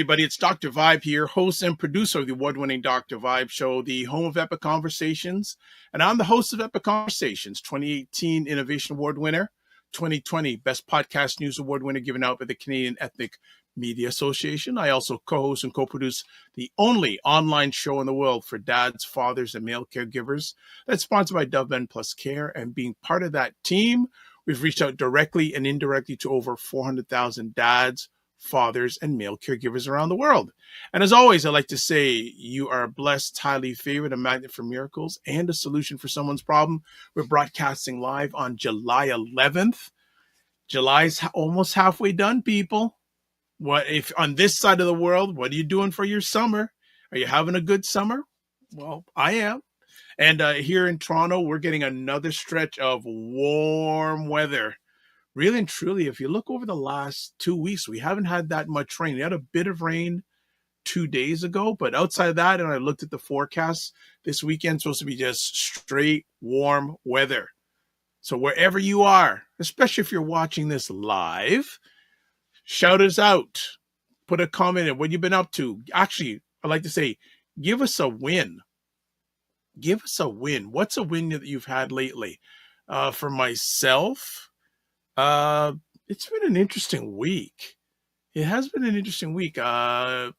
everybody. It's Dr. Vibe here, host and producer of the award-winning Dr. Vibe Show, the home of Epic Conversations. And I'm the host of Epic Conversations, 2018 Innovation Award winner, 2020 Best Podcast News Award winner given out by the Canadian Ethnic Media Association. I also co-host and co-produce the only online show in the world for dads, fathers, and male caregivers that's sponsored by Dove Men Plus Care. And being part of that team, we've reached out directly and indirectly to over 400,000 dads, fathers, and male caregivers around the world. And as always, I like to say you are blessed, highly favored, a magnet for miracles, and a solution for someone's problem. We're broadcasting live on July 11th. July's almost halfway done, people. What if on this side of the world, what are you doing for your summer? Are you having a good summer? Well, I am. And here in Toronto, we're getting another stretch of warm weather. Really and truly, if you look over the last 2 weeks, we haven't had that much rain. We had a bit of rain 2 days ago, but outside of that, and I looked at the forecast, this weekend's supposed to be just straight warm weather. So wherever you are, especially if you're watching this live, shout us out. Put a comment in what you've been up to. Actually, I like to say, give us a win. Give us a win. What's a win that you've had lately? For myself, it's been an interesting week. It has been an interesting week. A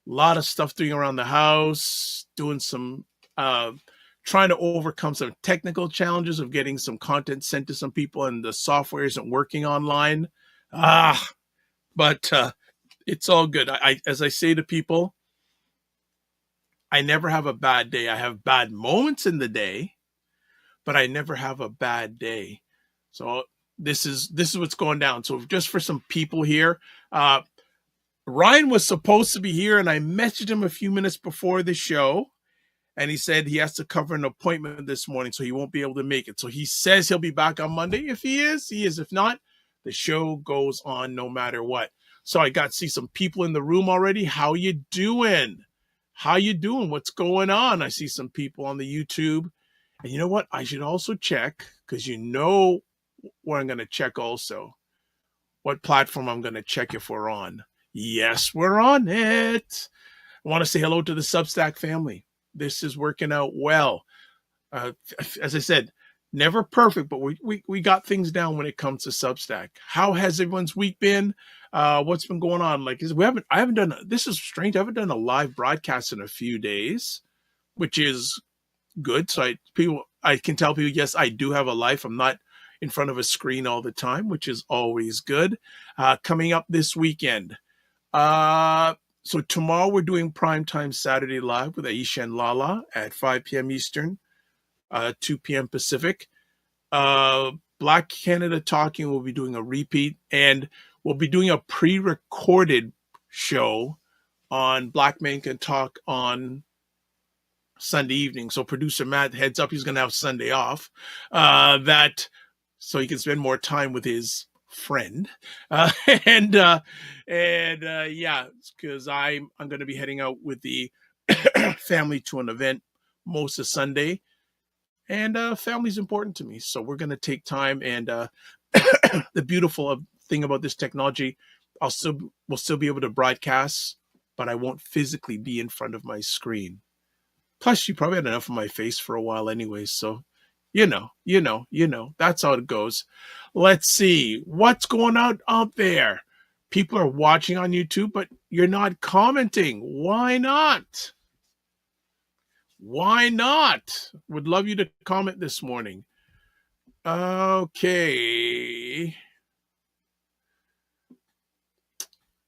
lot of stuff doing around the house, doing some, trying to overcome some technical challenges of getting some content sent to some people and the software isn't working online. But it's all good. As I say to people, I never have a bad day. I have bad moments in the day, but I never have a bad day. So this is what's going down. So just for some people here, Ryan was supposed to be here, and I messaged him a few minutes before the show, and he said he has to cover an appointment this morning, so he won't be able to make it. So he says he'll be back on Monday. If he is, he is. If not, the show goes on no matter what. So I got to see some people in the room already. How you doing? How you doing? What's going on? I see some people on the YouTube. And you know what? I should also check, because you know what I'm going to check also. What platform I'm going to check if we're on. Yes, we're on it. I want to say hello to the Substack family. This is working out well. As I said, never perfect, but we got things down when it comes to Substack. How has everyone's week been? What's been going on? Like, I haven't done, this is strange. I haven't done a live broadcast in a few days, which is good. So I can tell people, yes, I do have a life. I'm not in front of a screen all the time, which is always good. Coming up this weekend. So tomorrow we're doing Primetime Saturday Live with Aisha and Lala at 5 p.m. Eastern, 2 p.m. Pacific. Black Canada Talking will be doing a repeat, and we'll be doing a pre-recorded show on Black Men Can Talk on Sunday evening. So producer Matt, heads up, he's going to have Sunday off, so he can spend more time with his friend. Yeah, because I'm going to be heading out with the family to an event most of Sunday. And family is important to me. So we're going to take time. And the beautiful thing about this technology, we'll still be able to broadcast, but I won't physically be in front of my screen. Plus, you probably had enough of my face for a while anyway. So, you know, that's how it goes. Let's see what's going on out there. People are watching on YouTube, but you're not commenting. Why not? Why not? Would love you to comment this morning. Okay.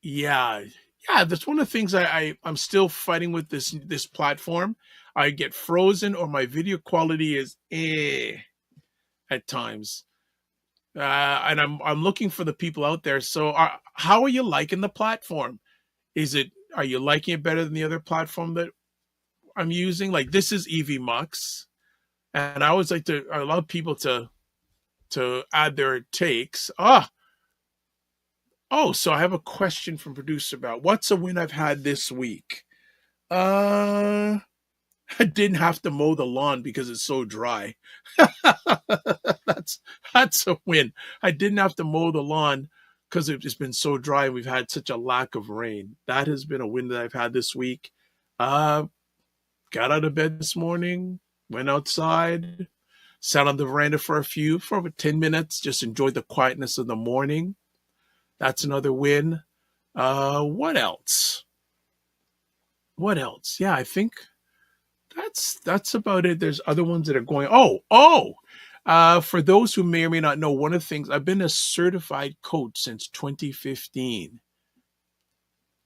Yeah, that's one of the things I'm still fighting with this platform. I get frozen, or my video quality is at times. And I'm looking for the people out there. So how are you liking the platform? Are you liking it better than the other platform that I'm using? Like, this is EV Mux, and I always I love people to add their takes. So I have a question from producer about what's a win I've had this week. I didn't have to mow the lawn because it's so dry. That's a win. I didn't have to mow the lawn because it's been so dry. We've had such a lack of rain. That has been a win that I've had this week. Got out of bed this morning, went outside, sat on the veranda for about 10 minutes, just enjoyed the quietness of the morning. That's another win. What else? Yeah, I think that's about it. There's other ones that are going. For those who may or may not know, one of the things, I've been a certified coach since 2015.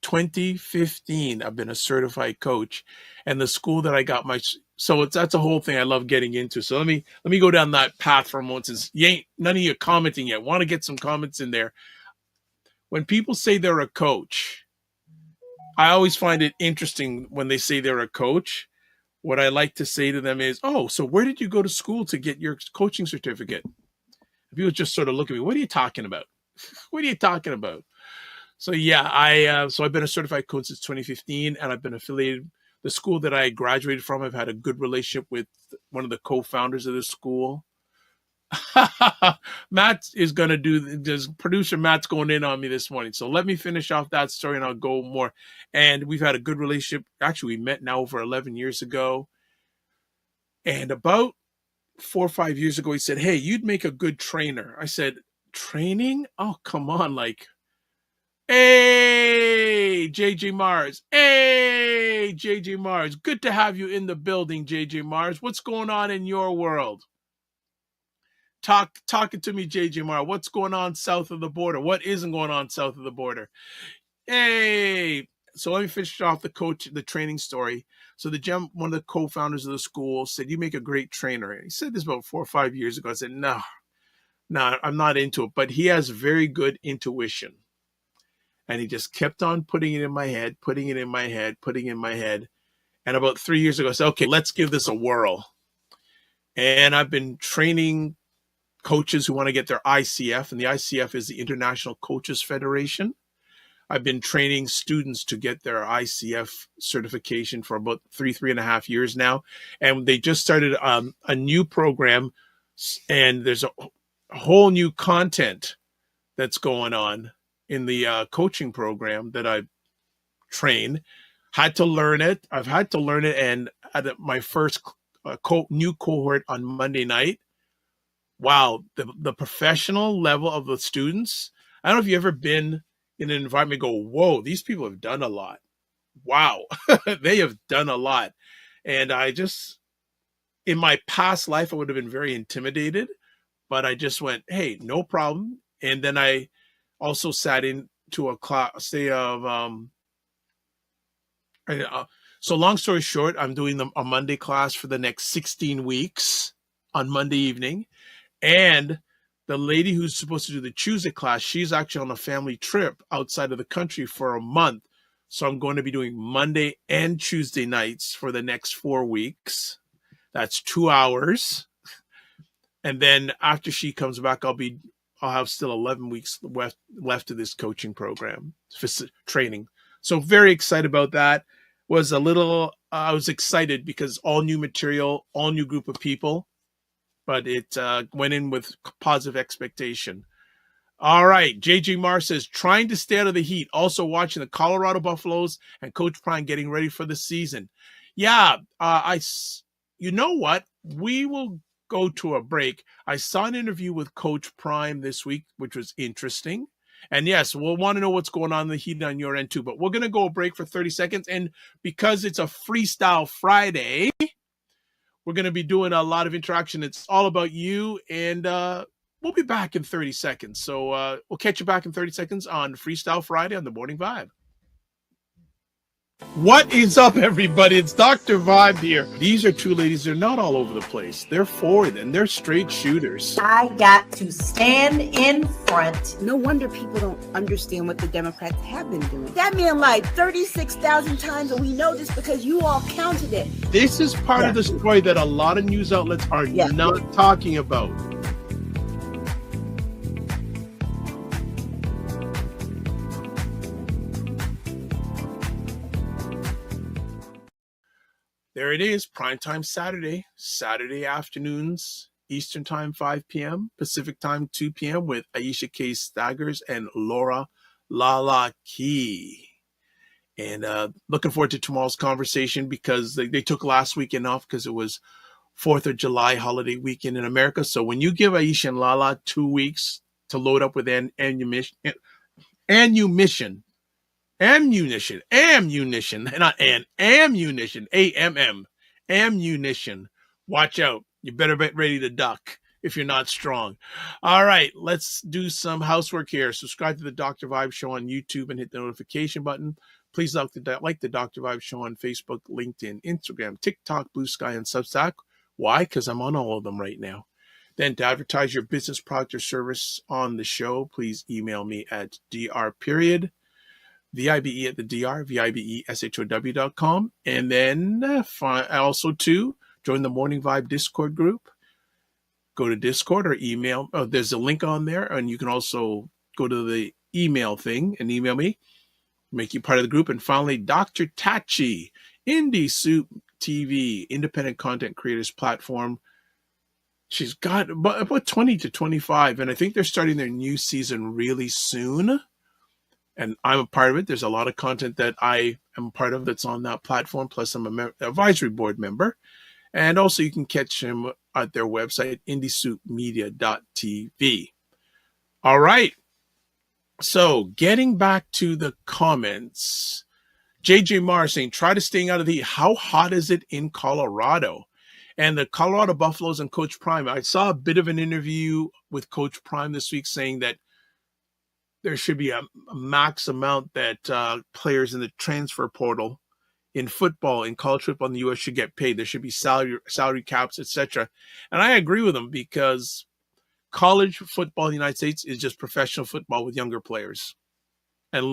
2015, I've been a certified coach, and the school that I got that's a whole thing I love getting into. So let me go down that path for a moment, since none of you are commenting yet. Want to get some comments in there. When people say they're a coach, I always find it interesting when they say they're a coach. What I like to say to them is, "Oh, so where did you go to school to get your coaching certificate?" People just sort of look at me. What are you talking about? What are you talking about? So yeah, I've been a certified coach since 2015, and I've been affiliated. The school that I graduated from, I've had a good relationship with one of the co-founders of the school. Matt is going to producer Matt's going in on me this morning. So let me finish off that story and I'll go more. And we've had a good relationship. Actually, we met now over 11 years ago. And about 4 or 5 years ago, he said, "Hey, you'd make a good trainer." I said, "Training? Oh, come on. Hey, JJ Mars. Hey, JJ Mars. Good to have you in the building, JJ Mars. What's going on in your world? Talking to me, JJ Mars. What's going on south of the border? What isn't going on south of the border? Hey." So let me finish off the training story. So one of the co-founders of the school said, "You make a great trainer." He said this about 4 or 5 years ago. I said, no, I'm not into it. But he has very good intuition. And he just kept on putting it in my head. And about 3 years ago, I said, "Okay, let's give this a whirl." And I've been training coaches who want to get their ICF, and the ICF is the International Coaches Federation. I've been training students to get their ICF certification for about 3.5 years now. And they just started a new program, and there's a whole new content that's going on in the coaching program that I train. Had to learn it. I've had to learn it. And at my first new cohort on Monday night, wow, the professional level of the students. I don't know if you've ever been in an environment go, whoa, these people have done a lot. Wow, they have done a lot. And in my past life, I would have been very intimidated, but I just went, hey, no problem. And then I also sat into a class so long story short, I'm doing a Monday class for the next 16 weeks on Monday evening. And the lady who's supposed to do the Tuesday class, she's actually on a family trip outside of the country for a month. So I'm going to be doing Monday and Tuesday nights for the next 4 weeks. That's 2 hours. And then after she comes back, I'll have still 11 weeks left of this coaching program for training. So very excited about that. I was excited because all new material, all new group of people, but it went in with positive expectation. All right. JJ Mar says, trying to stay out of the heat. Also watching the Colorado Buffaloes and Coach Prime getting ready for the season. Yeah. You know what? We will go to a break. I saw an interview with Coach Prime this week, which was interesting. And yes, we'll want to know what's going on in the heat on your end too. But we're going to go a break for 30 seconds. And because it's a Freestyle Friday, we're going to be doing a lot of interaction. It's all about you. And we'll be back in 30 seconds. So we'll catch you back in 30 seconds on Freestyle Friday on the Morning Vibe. What is up, everybody? It's Dr. Vibe here. These are two ladies. They're not all over the place. They're forward and they're straight shooters. I got to stand in front. No wonder people don't understand what the Democrats have been doing. That man lied 36,000 times, and we know this because you all counted it. This is part of the story that a lot of news outlets are not talking about. There it is, primetime Saturday afternoons Eastern Time, 5 p.m., Pacific Time, 2 p.m. with Aisha K. Staggers and Laura Lala Key. And looking forward to tomorrow's conversation because they took last weekend off because it was 4th of July holiday weekend in America. So when you give Aisha and Lala 2 weeks to load up with ammunition, ammunition, not ammunition, ammunition. Watch out. You better get ready to duck if you're not strong. All right, let's do some housework here. Subscribe to the Dr. Vibe Show on YouTube and hit the notification button. Please like the Dr. Vibe Show on Facebook, LinkedIn, Instagram, TikTok, Blue Sky, and Substack. Why? Because I'm on all of them right now. Then to advertise your business, product, or service on the show, please email me at dr.vibe at the vibeshow.com. And then also to join the Morning Vibe Discord group. Go to Discord or email. Oh, there's a link on there. And you can also go to the email thing and email me. Make you part of the group. And finally, Dr. Tachi, Indie Soup TV, independent content creators platform. She's got about 20 to 25. And I think they're starting their new season really soon. And I'm a part of it. There's a lot of content that I am part of that's on that platform. Plus, I'm an advisory board member. And also, you can catch them at their website, indiesoupmedia.tv. All right. So, getting back to the comments, JJ Mars saying, try to stay out of the heat. How hot is it in Colorado? And the Colorado Buffaloes and Coach Prime. I saw a bit of an interview with Coach Prime this week saying that there should be a max amount that players in the transfer portal in football, in college football in the U.S. should get paid. There should be salary caps, etc. And I agree with them because college football in the United States is just professional football with younger players and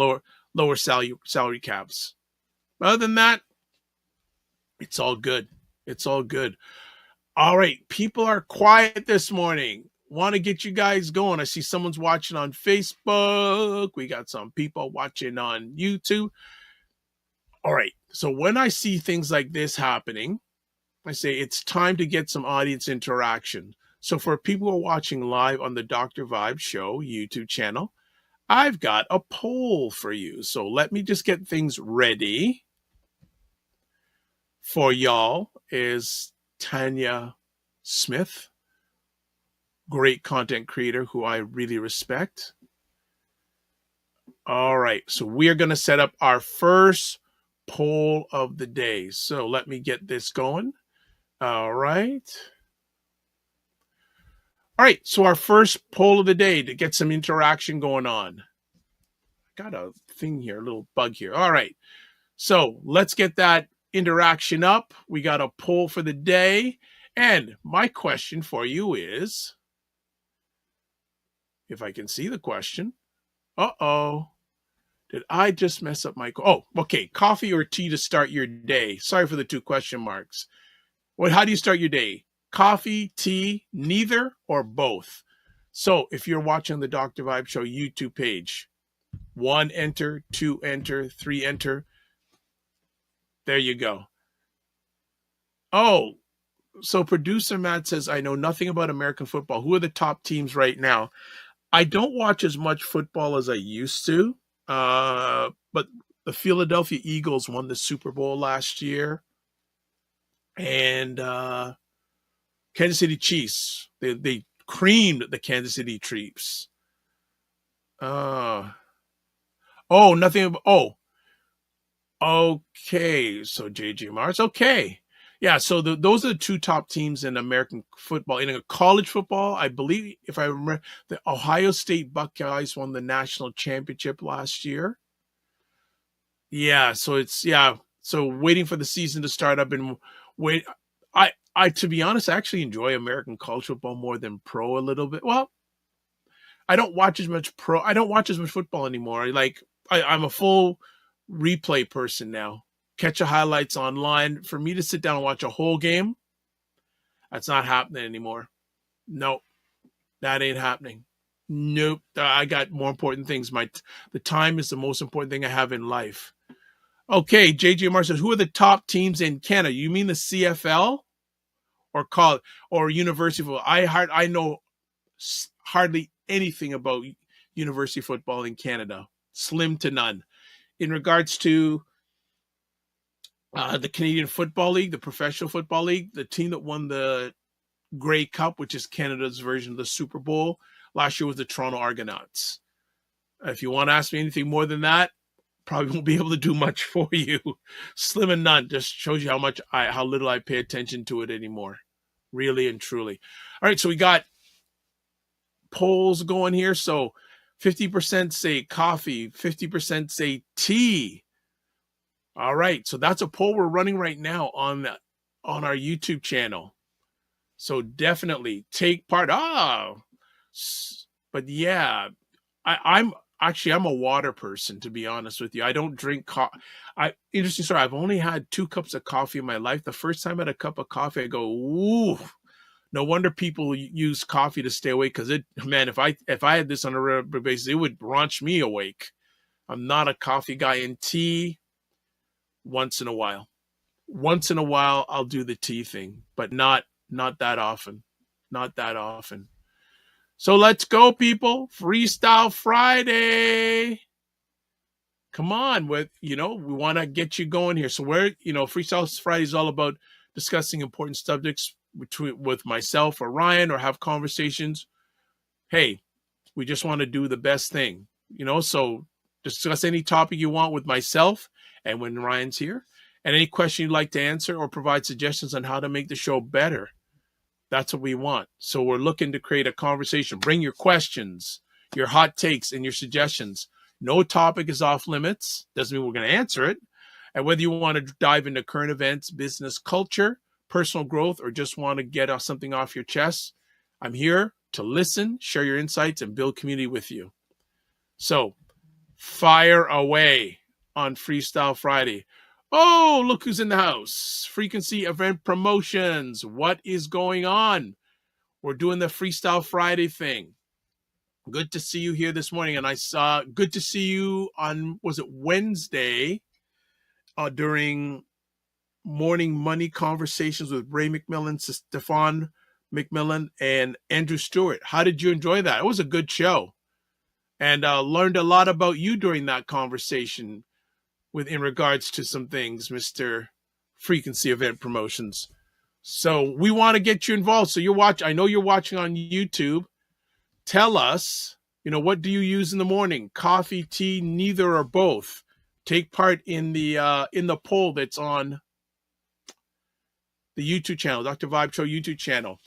lower salary caps. But other than that, it's all good. It's all good. All right, people are quiet this morning. Want to get you guys going. I see someone's watching on Facebook. We got some people watching on YouTube. All right, so when I see things like this happening, I say it's time to get some audience interaction. So for people who are watching live on the Dr. Vibe Show YouTube channel, I've got a poll for you. So let me just get things ready for y'all. Is Tanya Smith, great content creator who I really respect. All right, so we are going to set up our first poll of the day. So let me get this going. All right. All right, so our first poll of the day to get some interaction going on. I got a thing here, a little bug here. All right, so let's get that interaction up. We got a poll for the day. And my question for you is, if I can see the question. Uh-oh. Did I just mess up my... Oh, okay. Coffee or tea to start your day? Sorry for the 2 question marks. Well, how do you start your day? Coffee, tea, neither, or both? So if you're watching the Dr. Vibe Show YouTube page, 1 enter, 2 enter, 3 enter. There you go. Oh, so producer Matt says, I know nothing about American football. Who are the top teams right now? I don't watch as much football as I used to, but the Philadelphia Eagles won the Super Bowl last year. And Kansas City Chiefs, they creamed the Kansas City Chiefs. Okay. So JJ Mars. Okay. Yeah, so those are the 2 top teams in American football. In college football, I believe, if I remember, the Ohio State Buckeyes won the national championship last year. Yeah, so so waiting for the season to start. I've been wait. I to be honest, I actually enjoy American college football more than pro a little bit. Well, I don't watch as much pro. I don't watch as much football anymore. I'm a full replay person now. Catch the highlights online. For me to sit down and watch a whole game, that's not happening anymore. Nope, that ain't happening. Nope, I got more important things. The time is the most important thing I have in life. Okay, JJ Mar says, who are the top teams in Canada? You mean the CFL or college or university football. I know hardly anything about university football in Canada, slim to none. In regards to the Canadian Football League, the Professional Football League, the team that won the Grey Cup, which is Canada's version of the Super Bowl, last year was the Toronto Argonauts. If you want to ask me anything more than that, probably won't be able to do much for you. Slim and none. Just shows you how little I pay attention to it anymore. Really and truly. All right, so we got polls going here. So 50% say coffee, 50% say tea. All right, so that's a poll we're running right now on our YouTube channel. So definitely take part. But yeah, I'm a water person, to be honest with you. I don't drink coffee. Interesting story. I've only had 2 cups of coffee in my life. The first time I had a cup of coffee, I go, ooh. No wonder people use coffee to stay awake, because if I had this on a regular basis, it would raunch me awake. I'm not a coffee guy. And tea, once in a while. Once in a while, I'll do the tea thing, but not that often. Not that often. So let's go, people. Freestyle Friday. Come on, we want to get you going here. So Freestyle Friday is all about discussing important subjects with myself or Ryan, or have conversations. Hey, we just want to do the best thing, so discuss any topic you want with myself and when Ryan's here, and any question you'd like to answer or provide suggestions on how to make the show better. That's what we want. So we're looking to create a conversation. Bring your questions, your hot takes, and your suggestions. No topic is off limits. Doesn't mean we're going to answer it. And whether you want to dive into current events, business, culture, personal growth, or just want to get something off your chest, I'm here to listen, share your insights, and build community with you. So fire away on Freestyle Friday. Oh, look who's in the house. Frequency Event Promotions. What is going on? We're doing the Freestyle Friday thing. Good to see you here this morning. And good to see you on, was it Wednesday, during Morning Money Conversations with Ray McMillan, Stefan McMillan, and Andrew Stewart. How did you enjoy that? It was a good show. And learned a lot about you during that conversation in regards to some things, Mr. Frequency Event Promotions. So we want to get you involved. So I know you're watching on YouTube. Tell us, what do you use in the morning? Coffee, tea, neither or both. Take part in the poll that's on the YouTube channel, Dr. Vibe Show YouTube channel.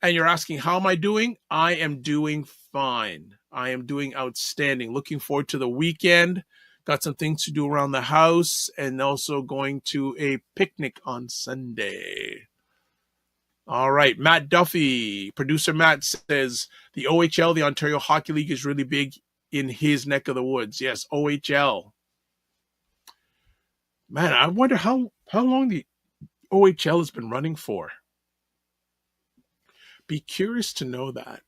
And you're asking, how am I doing? I am doing fine. I am doing outstanding. Looking forward to the weekend. Got some things to do around the house, and also going to a picnic on Sunday. All right. Matt Duffy, producer Matt, says the OHL, the Ontario Hockey League, is really big in his neck of the woods. Yes, OHL. Man, I wonder how long the OHL has been running for. Be curious to know that,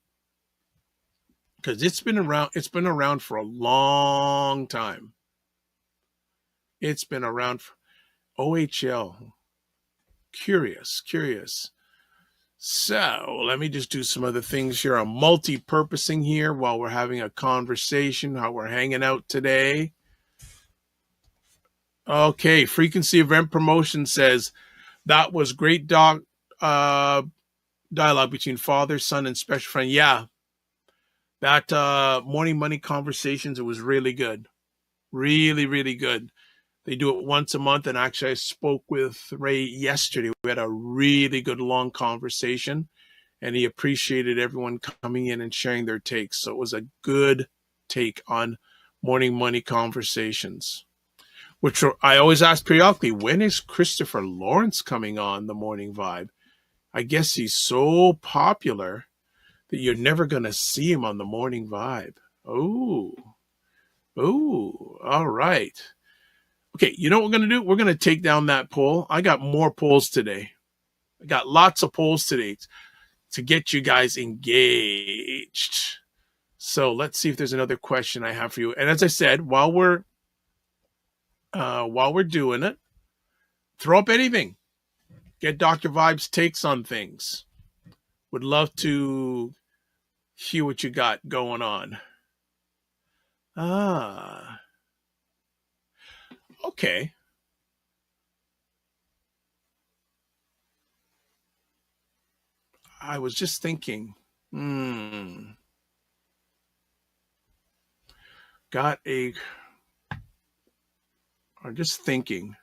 because it's been around for a long time. It's been around for OHL. Curious. So let me just do some other things here. I'm multi-purposing here while we're having a conversation, how we're hanging out today. Okay, Frequency Event Promotion says that was great dialogue between father, son, and special friend. Yeah, that Morning Money Conversations, it was really good. Really, really good. They do it once a month, and actually I spoke with Ray yesterday. We had a really good long conversation, and he appreciated everyone coming in and sharing their takes. So it was a good take on Morning Money Conversations, which I always ask periodically, when is Christopher Lawrence coming on the Morning Vibe? I guess he's so popular that you're never going to see him on the Morning Vibe. Oh, all right. Okay, you know what we're going to do? We're going to take down that poll. I got more polls today. I got lots of polls today to get you guys engaged. So let's see if there's another question I have for you. And as I said, while we're doing it, throw up anything. Get Dr. Vibe's takes on things. Would love to hear what you got going on. Okay. I was just thinking. I'm just thinking.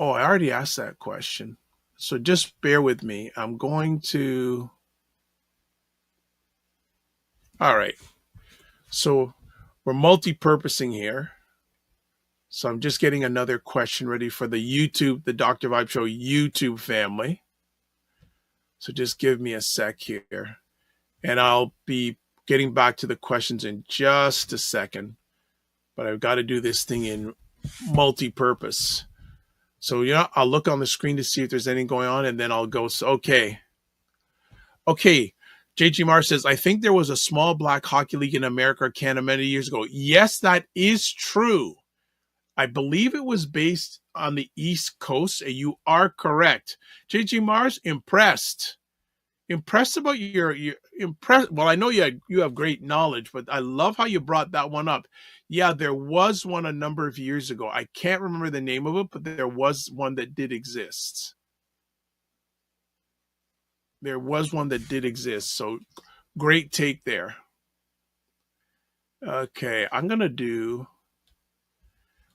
Oh, I already asked that question. So just bear with me. I'm going to. All right. So we're multi-purposing here. So I'm just getting another question ready for the YouTube, the Dr. Vibe Show YouTube family. So just give me a sec here. And I'll be getting back to the questions in just a second. But I've got to do this thing in multi-purpose. So, I'll look on the screen to see if there's anything going on, and then I'll go, okay. JG Mar says, I think there was a small black hockey league in America or Canada many years ago. Yes, that is true. I believe it was based on the East Coast. You are correct. JG Mars, impressed about your impressed. Well, I know you have great knowledge, but I love how you brought that one up. Yeah, there was one a number of years ago. I can't remember the name of it, but there was one that did exist. So great take there. Okay, I'm going to do,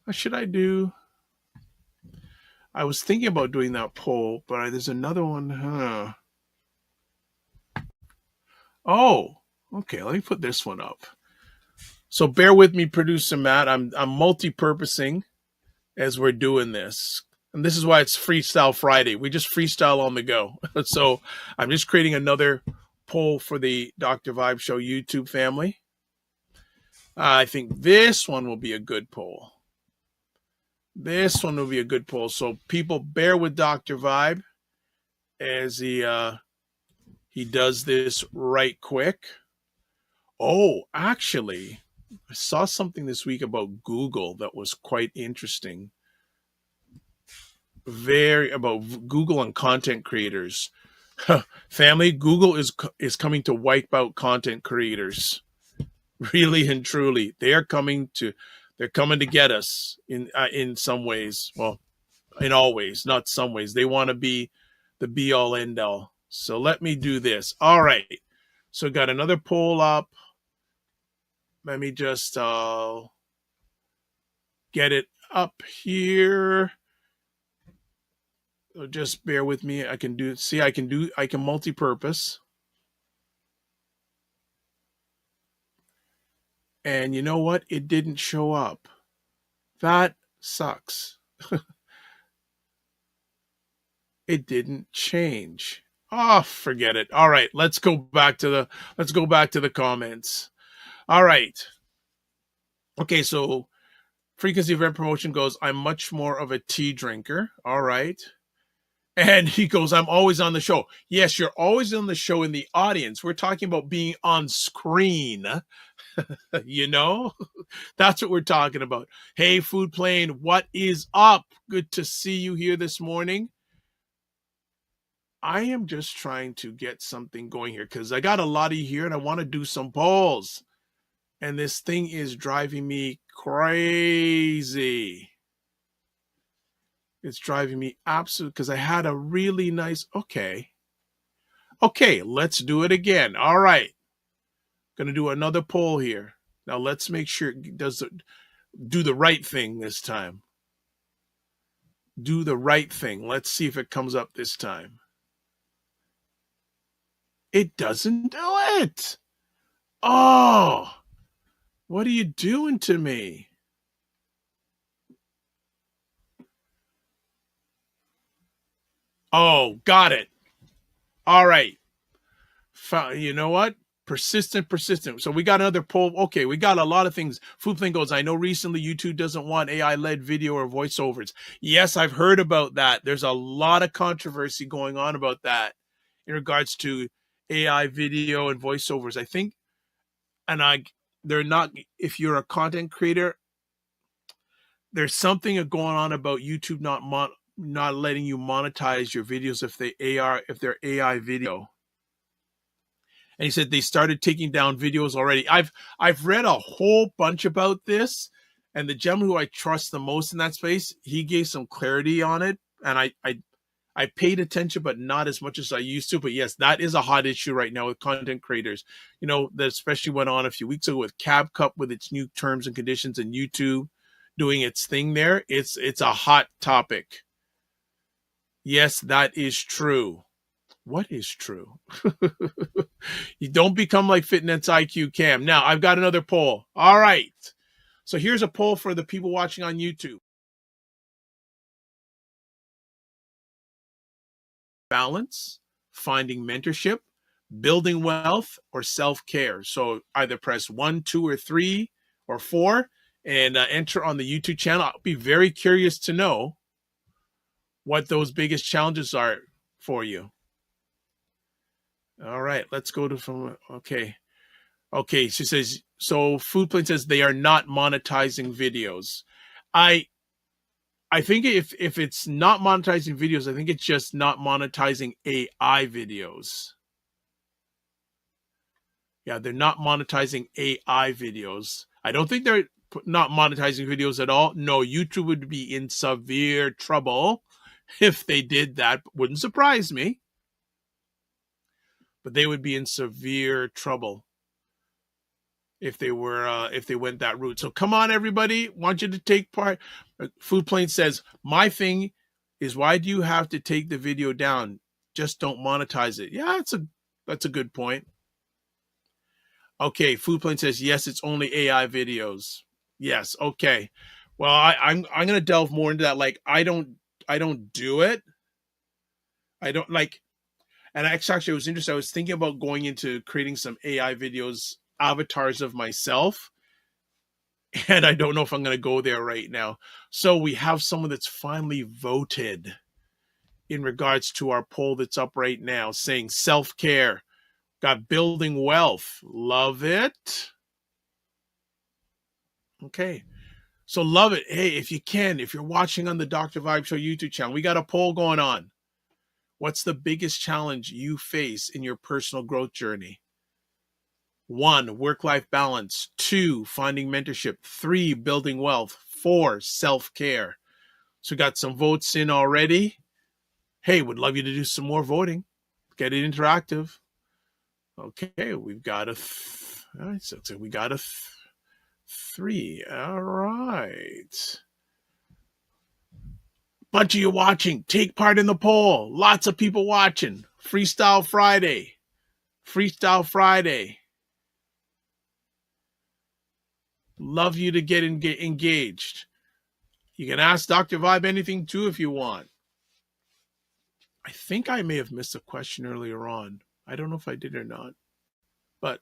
what should I do? I was thinking about doing that poll, but there's another one. Oh, okay, let me put this one up. So bear with me, producer Matt. I'm multi-purposing as we're doing this. And this is why it's Freestyle Friday. We just freestyle on the go. So I'm just creating another poll for the Dr. Vibe Show YouTube family. I think this one will be a good poll. So people bear with Dr. Vibe as he does this right quick. Oh, actually, I saw something this week about Google that was quite interesting. About Google and content creators. Family, Google is coming to wipe out content creators. Really and truly. They're coming to get us in some ways. Well, in all ways, not some ways. They want to be the be all end all. So let me do this. All right. So got another poll up. Let me just get it up here. So just bear with me. I can multi-purpose. And you know what? It didn't show up. That sucks. It didn't change. Oh, forget it. All right, let's go back to the comments. All right. Okay, so frequency event promotion goes, I'm much more of a tea drinker. All right. And he goes, I'm always on the show. Yes, you're always on the show in the audience. We're talking about being on screen. That's what we're talking about. Hey, Food Plane, what is up? Good to see you here this morning. I am just trying to get something going here because I got a lot of you here and I want to do some polls. And this thing is driving me crazy. It's driving me absolute because I had a really nice, okay, let's do it again. All right. Going to do another poll here. Now let's make sure it do the right thing this time. Do the right thing. Let's see if it comes up this time. It doesn't do it. Oh, what are you doing to me? Oh, got it. All right. You know what? Persistent. So we got another poll. Okay, we got a lot of things. Food Plane goes, I know recently YouTube doesn't want AI-led video or voiceovers. Yes, I've heard about that. There's a lot of controversy going on about that in regards to AI video and voiceovers. I think, they're not, if you're a content creator, there's something going on about YouTube not not letting you monetize your videos if they're AI video. And he said they started taking down videos already. I've read a whole bunch about this, and the gentleman who I trust the most in that space, he gave some clarity on it, and I paid attention, but not as much as I used to. But yes, that is a hot issue right now with content creators. You know, that especially went on a few weeks ago with CapCut with its new terms and conditions and YouTube doing its thing there. It's a hot topic. Yes, that is true. What is true? You don't become like Fitness IQ Cam. Now, I've got another poll. All right. So here's a poll for the people watching on YouTube. Balance, finding mentorship, building wealth, or self-care. So either press 1, 2, or 3, or 4 and enter on the YouTube channel. I'll be very curious to know what those biggest challenges are for you. All right, let's go to from okay. She says, so Food Plane says they are not monetizing videos. I think if it's not monetizing videos, I think it's just not monetizing AI videos. Yeah, they're not monetizing AI videos. I don't think they're not monetizing videos at all. No, YouTube would be in severe trouble if they did that. Wouldn't surprise me. But they would be in severe trouble if they went that route. So come on, everybody, want you to take part. Food Plane says, my thing is, why do you have to take the video down? Just don't monetize it. Yeah, that's a good point. Okay, Food Plane says, yes, it's only AI videos. Yes, okay. Well, I'm gonna delve more into that. Like, I don't do it. I don't like. And actually, I was interested. I was thinking about going into creating some AI videos, avatars of myself. And I don't know if I'm going to go there right now. So we have someone that's finally voted in regards to our poll that's up right now, saying self-care, got building wealth. Love it. Okay. So love it. Hey, if you can, if you're watching on the Dr. Vibe Show YouTube channel, we got a poll going on. What's the biggest challenge you face in your personal growth journey? 1, work-life balance. 2, finding mentorship. 3, building wealth. 4, self-care. So we got some votes in already. Hey, would love you to do some more voting. Get it interactive. Okay, we've got all right, so we got a 3. All right. Bunch of you watching. Take part in the poll. Lots of people watching. Freestyle Friday. Freestyle Friday. Love you to get engaged. You can ask Dr. Vibe anything too if you want. I think I may have missed a question earlier on. I don't know if I did or not. But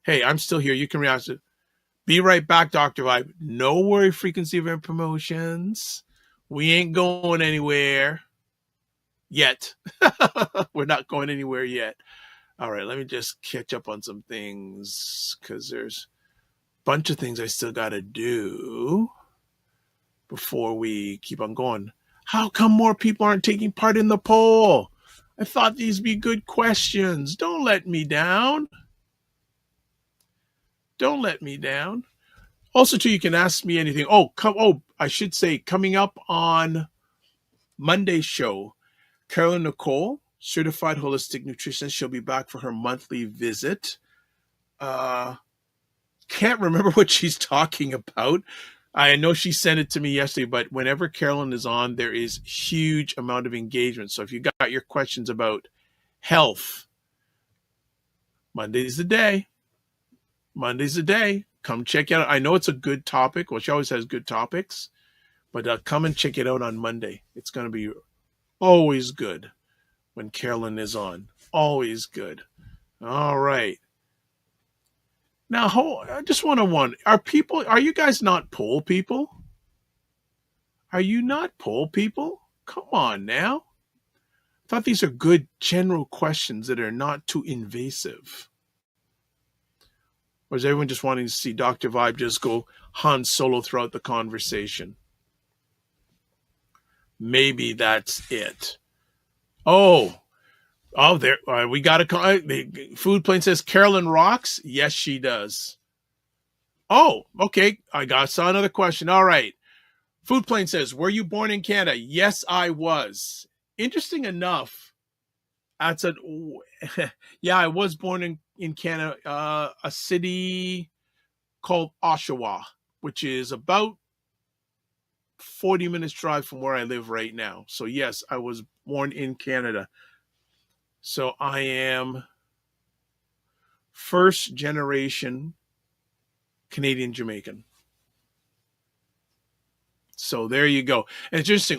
hey, I'm still here. You can react it. Be right back, Dr. Vibe. No worry, Frequency Event Promotions. We ain't going anywhere yet. We're not going anywhere yet. All right, let me just catch up on some things because there's a bunch of things I still got to do before we keep on going. How come more people aren't taking part in the poll? I thought these be good questions. Don't let me down. Don't let me down. Also, too, you can ask me anything. I should say, coming up on Monday's show, Carolyn Nicole, certified holistic nutritionist, she'll be back for her monthly visit. Can't remember what she's talking about. I know she sent it to me yesterday, but whenever Carolyn is on, there is huge amount of engagement. So if you got your questions about health, Monday's the day. Monday's the day. Come check it out. I know it's a good topic. Well, she always has good topics, but come and check it out on Monday. It's going to be always good when Carolyn is on. Always good. All right. Now, I just want to wonder, are you guys not poll people? Are you not poll people? Come on now. I thought these are good general questions that are not too invasive. Or is everyone just wanting to see Dr. Vibe just go Han Solo throughout the conversation? Maybe that's it. Oh, there we got a the food plane says Carolyn rocks. Yes, she does. Oh, okay. Saw another question. All right. Food plane says, were you born in Canada? Yes, I was. Interesting enough, that's a yeah, I was born in Canada, a city called Oshawa, which is about 40 minutes drive from where I live right now. So yes, I was born in Canada. So I am first generation Canadian Jamaican. So there you go. And it's interesting.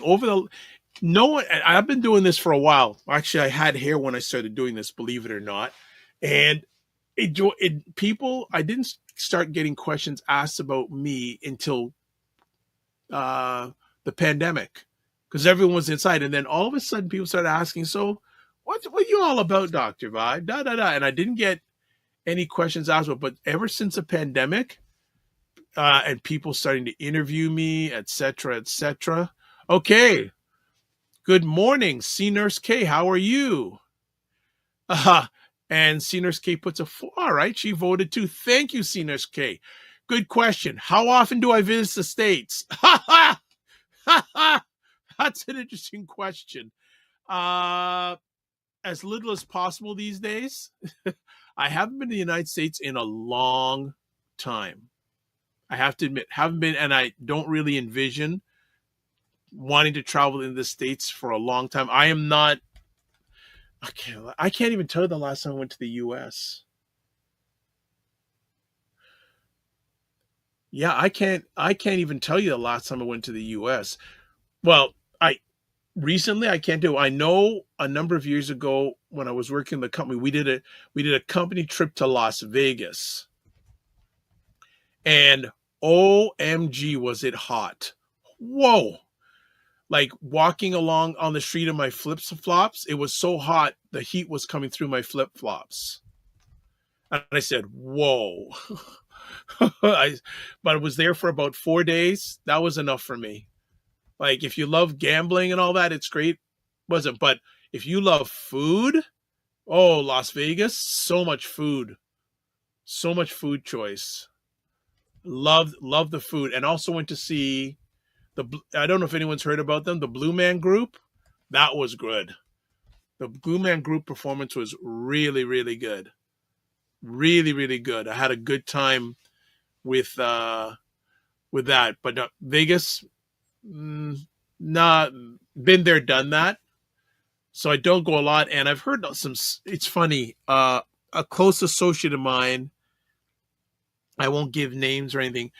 I've been doing this for a while. Actually, I had hair when I started doing this, believe it or not. And I didn't start getting questions asked about me until the pandemic, because everyone was inside. And then all of a sudden people started asking, so what are you all about, Dr. Vibe? Da, da, da. And I didn't get any questions asked about, but ever since the pandemic, and people starting to interview me, etc., etc. Okay. Good morning, C Nurse K. How are you? And C Nurse K puts a 4. All right, she voted too. Thank you, C Nurse K. Good question. How often do I visit the States? That's an interesting question. As little as possible these days. I haven't been to the United States in a long time. I have to admit, haven't been, and I don't really envision wanting to travel in the States for a long time. I can't even tell you the last time I went to the US. Yeah, I can't even tell you the last time I went to the US. Well, recently I can't do. I know a number of years ago when I was working in the company, we did a company trip to Las Vegas. And OMG, was it hot. Whoa. Like walking along on the street in my flip-flops, it was so hot, the heat was coming through my flip-flops. And I said, whoa. But I was there for about 4 days. That was enough for me. Like, if you love gambling and all that, it's great. Wasn't. But if you love food, oh, Las Vegas, so much food. So much food choice. Loved the food. And also went to see I don't know if anyone's heard about them, the Blue Man Group. That was good. The Blue Man Group performance was really, really good. Really, really good. I had a good time with that. But Vegas, not been there, done that. So I don't go a lot. And I've heard it's funny, a close associate of mine, I won't give names or anything,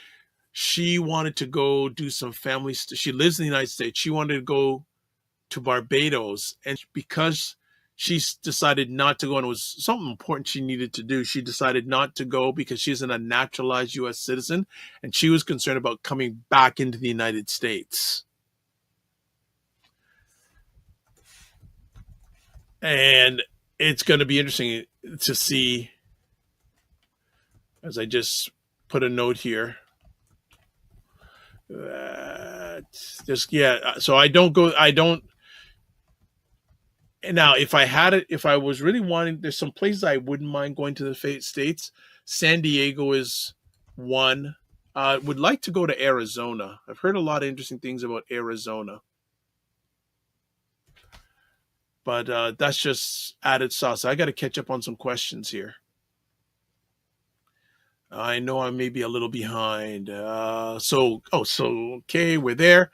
she wanted to go do some family she lives in the United States. She wanted to go to Barbados, and because she decided not to go, and it was something important she needed to do, she decided not to go because she's a naturalized U.S. citizen, and she was concerned about coming back into the United States. And it's going to be interesting to see, as I just put a note here. So I don't. And now, if I was really wanting, there's some places I wouldn't mind going to the States. San Diego is one. Would like to go to Arizona. I've heard a lot of interesting things about Arizona. But that's just added sauce. I got to catch up on some questions here. I know I may be a little behind. Okay, we're there.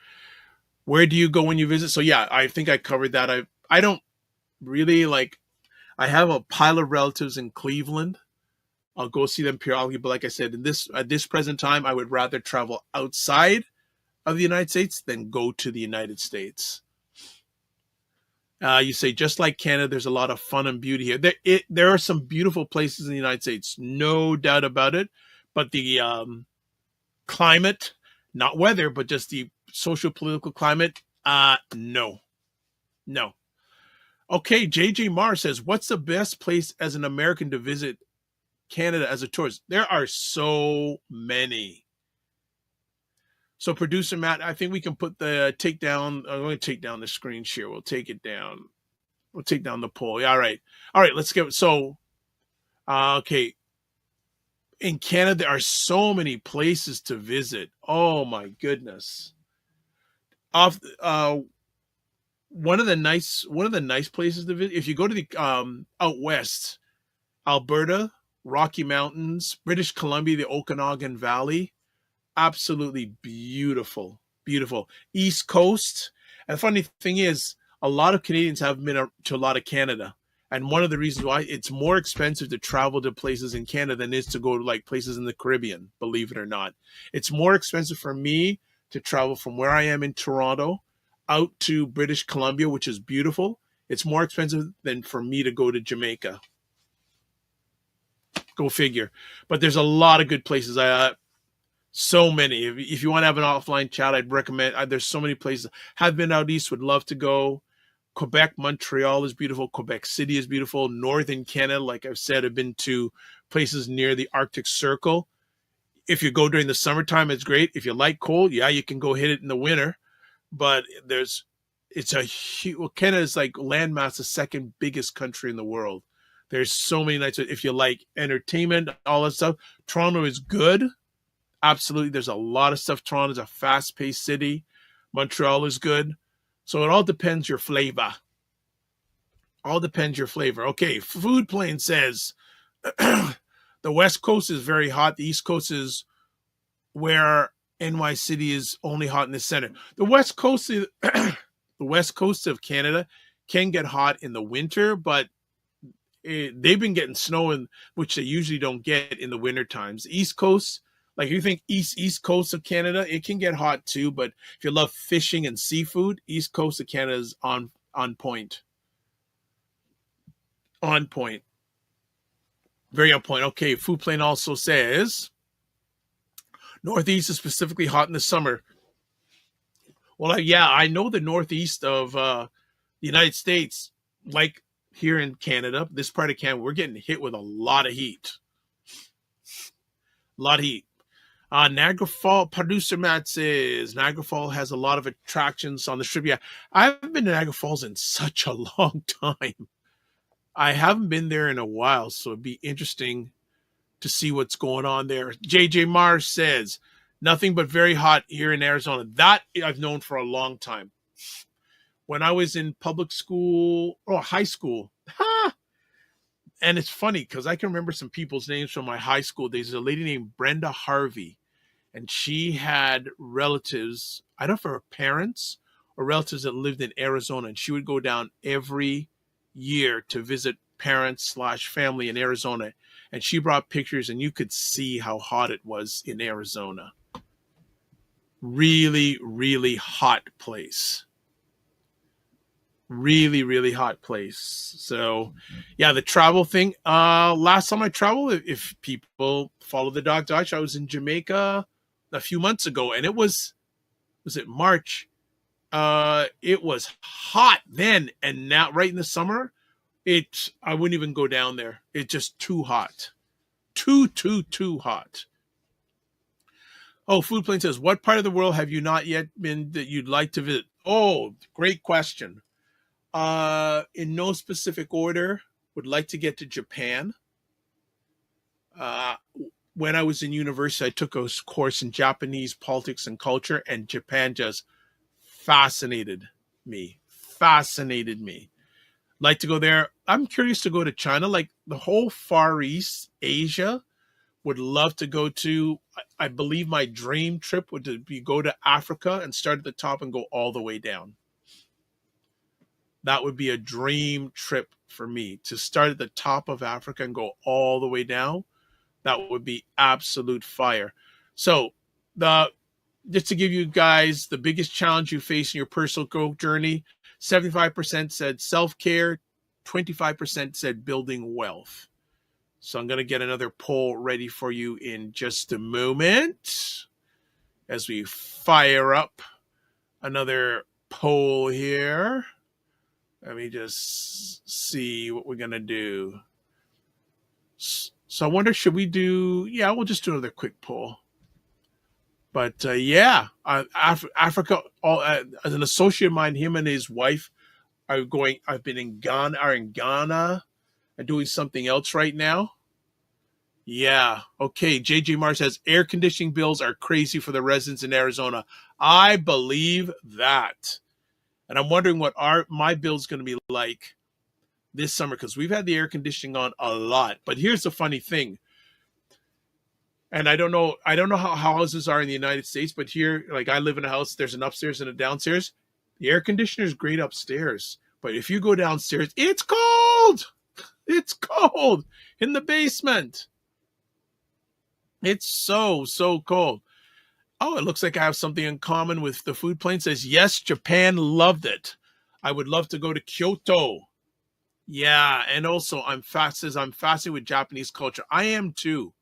Where do you go when you visit? So yeah, I think I covered that. I don't really I have a pile of relatives in Cleveland. I'll go see them periodically, but like I said, at this present time, I would rather travel outside of the United States than go to the United States. You say, just like Canada, there's a lot of fun and beauty here. There are some beautiful places in the United States, no doubt about it. But the climate, not weather, but just the social political climate, no. Okay, JJ Marr says, what's the best place as an American to visit Canada as a tourist? There are so many. So producer Matt, I think we can put the take down. I'm going to take down the screen share. We'll take it down. We'll take down the poll. Yeah, all right. All right, let's get so okay. In Canada, there are so many places to visit. Oh my goodness. Off one of the nice places to visit, if you go to the out west, Alberta, Rocky Mountains, British Columbia, the Okanagan Valley, absolutely beautiful, beautiful. East Coast. And the funny thing is, a lot of Canadians have been to a lot of Canada. And one of the reasons why it's more expensive to travel to places in Canada than it is to go to like places in the Caribbean, believe it or not. It's more expensive for me to travel from where I am in Toronto out to British Columbia, which is beautiful. It's more expensive than for me to go to Jamaica. Go figure. But there's a lot of good places. So many. If you want to have an offline chat, I'd recommend. There's so many places. Have been out east, would love to go. Quebec, Montreal is beautiful. Quebec City is beautiful. Northern Canada, like I've said, I've been to places near the Arctic Circle. If you go during the summertime, it's great. If you like cold, yeah, you can go hit it in the winter. But it's a huge, well, Canada is like landmass, the second biggest country in the world. There's so many nights. If you like entertainment, all that stuff, Toronto is good. Absolutely. There's a lot of stuff. Toronto is a fast-paced city. Montreal is good. So it all depends your flavor. All depends your flavor. Okay, Food Plane says the West Coast is very hot. The East Coast is where NY City is only hot in the center. The West Coast is, the West Coast of Canada can get hot in the winter, but they've been getting snow, which they usually don't get in the winter times. The East Coast, like you think East Coast of Canada, it can get hot too. But if you love fishing and seafood, East Coast of Canada is on point. On point. Very on point. Okay, Food Plane also says Northeast is specifically hot in the summer. Well, yeah, I know the Northeast of the United States, like here in Canada, this part of Canada, we're getting hit with a lot of heat. A lot of heat. Niagara Falls, producer Matt says Niagara Falls has a lot of attractions on the strip. Yeah, I haven't been to Niagara Falls in such a long time. I haven't been there in a while, so it'd be interesting to see what's going on there. JJ Mars says nothing but very hot here in Arizona. That I've known for a long time. When I was in public school or high school, and it's funny because I can remember some people's names from my high school days. There's a lady named Brenda Harvey, and she had relatives, I don't know if her parents or relatives that lived in Arizona, and she would go down every year to visit parents/family in Arizona. And she brought pictures, and you could see how hot it was in Arizona. Really, really hot place. Really, really hot place. So, yeah, the travel thing. Last time I traveled, if people follow the Dog Dodge, I was in Jamaica a few months ago, and it was it March? It was hot then, and now right in the summer, I wouldn't even go down there. It's just too hot. Too hot. Oh, Food Plane says, what part of the world have you not yet been that you'd like to visit? Oh, great question. In no specific order, would like to get to Japan. When I was in university, I took a course in Japanese politics and culture, and Japan just fascinated me. Like to go there. I'm curious to go to China, like the whole Far East, Asia. Would love to go to. I believe my dream trip would be go to Africa and start at the top and go all the way down. That would be a dream trip for me, to start at the top of Africa and go all the way down. That would be absolute fire. So just to give you guys the biggest challenge you face in your personal growth journey, 75% said self-care, 25% said building wealth. So I'm going to get another poll ready for you in just a moment as we fire up another poll here. Let me just see what we're going to do. So I wonder, should we do, yeah, we'll just do another quick poll. But Africa. As an associate of mine, him and his wife are going. I've been in Ghana. Are in Ghana and doing something else right now. Yeah. Okay. JJ Mars says air conditioning bills are crazy for the residents in Arizona. I believe that. And I'm wondering what my bill's going to be like this summer, because we've had the air conditioning on a lot. But here's the funny thing. And I don't know how houses are in the United States, but here, like I live in a house, there's an upstairs and a downstairs. The air conditioner is great upstairs. But if you go downstairs, it's cold. It's cold in the basement. It's so cold. Oh, it looks like I have something in common with the food plane. Says, yes, Japan loved it. I would love to go to Kyoto. Yeah, and also I'm fascinated with Japanese culture. I am too.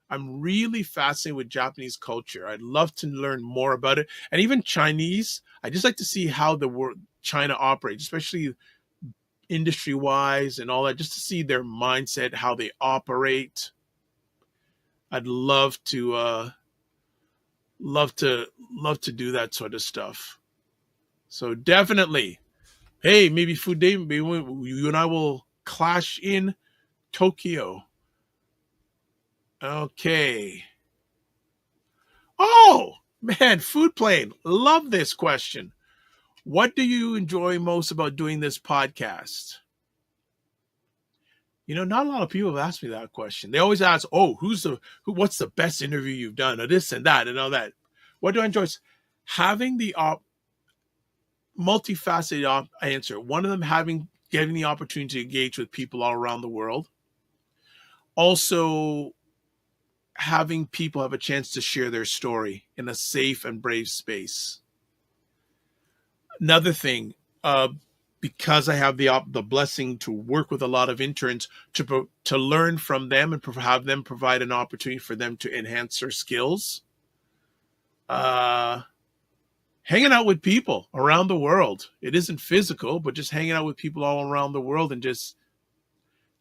I'm really fascinated with Japanese culture. I'd love to learn more about it. And even Chinese. I just like to see how the world China operates, especially industry-wise and all that, just to see their mindset, how they operate. I'd love to do that sort of stuff. So definitely, hey, maybe Food Day, maybe you and I will clash in Tokyo. Okay. Oh man, Food Plane, love this question. What do you enjoy most about doing this podcast? Not a lot of people have asked me that question. They always ask, "Oh, what's the best interview you've done?" Or this and that and all that. What do I enjoy? Having the multifaceted answer. One of them getting the opportunity to engage with people all around the world. Also, having people have a chance to share their story in a safe and brave space. Another thing, because I have the blessing to work with a lot of interns, to learn from them and have them provide an opportunity for them to enhance their skills. Hanging out with people around the world. It isn't physical, but just hanging out with people all around the world and just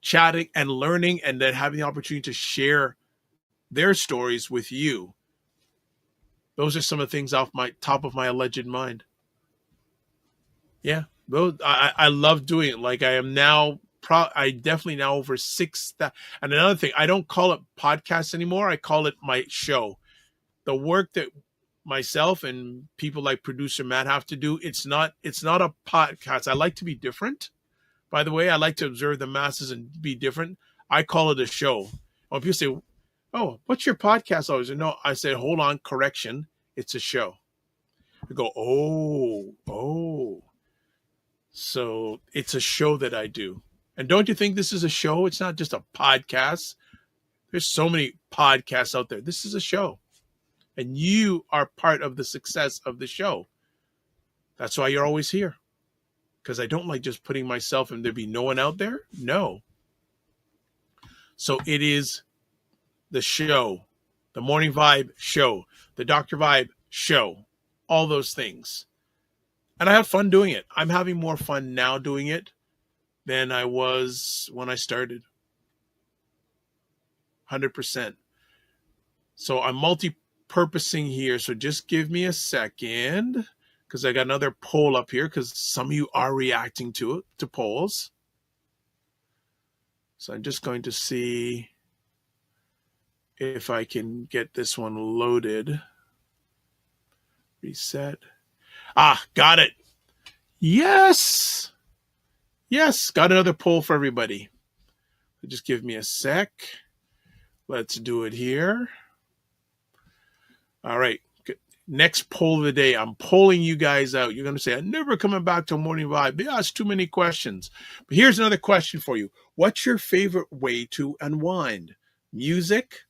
chatting and learning, and then having the opportunity to share their stories with you. Those are some of the things off my top of my alleged mind. Yeah, I love doing it. Like I am now, I definitely now over 6,000. And another thing, I don't call it podcasts anymore. I call it my show. The work that myself and people like producer Matt have to do, it's not a podcast. I like to be different. By the way, I like to observe the masses and be different. I call it a show. When people say, "Oh, what's your podcast?" Always, no, I say, hold on, correction. It's a show. I go, oh. So it's a show that I do. And don't you think this is a show? It's not just a podcast. There's so many podcasts out there. This is a show. And you are part of the success of the show. That's why you're always here. Because I don't like just putting myself and there be no one out there. No. So it is the show, the Morning Vibe show, the Dr. Vibe show, all those things. And I have fun doing it. I'm having more fun now doing it than I was when I started. 100%. So I'm multi-purposing here. So just give me a second, because I got another poll up here, because some of you are reacting to polls. So I'm just going to see if I can get this one loaded. Reset. Got it. Yes. Got another poll for everybody. Just give me a sec. Let's do it here. All right. Next poll of the day. I'm polling you guys out. You're going to say, "I'm never coming back to Morning Vibe. They ask too many questions." But here's another question for you. What's your favorite way to unwind? Music,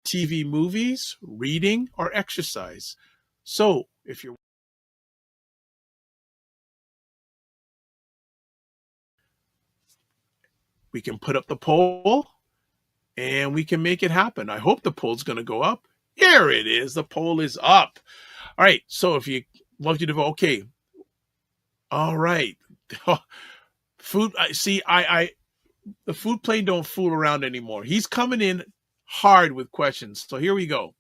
TV, movies, reading, or exercise? So if you're we can put up the poll and we can make it happen. I hope the poll's going to go up. Here it is. The poll is up. All right. So if you love you to vote, okay. All right. Food. See, the food plane don't fool around anymore. He's coming in hard with questions. So here we go.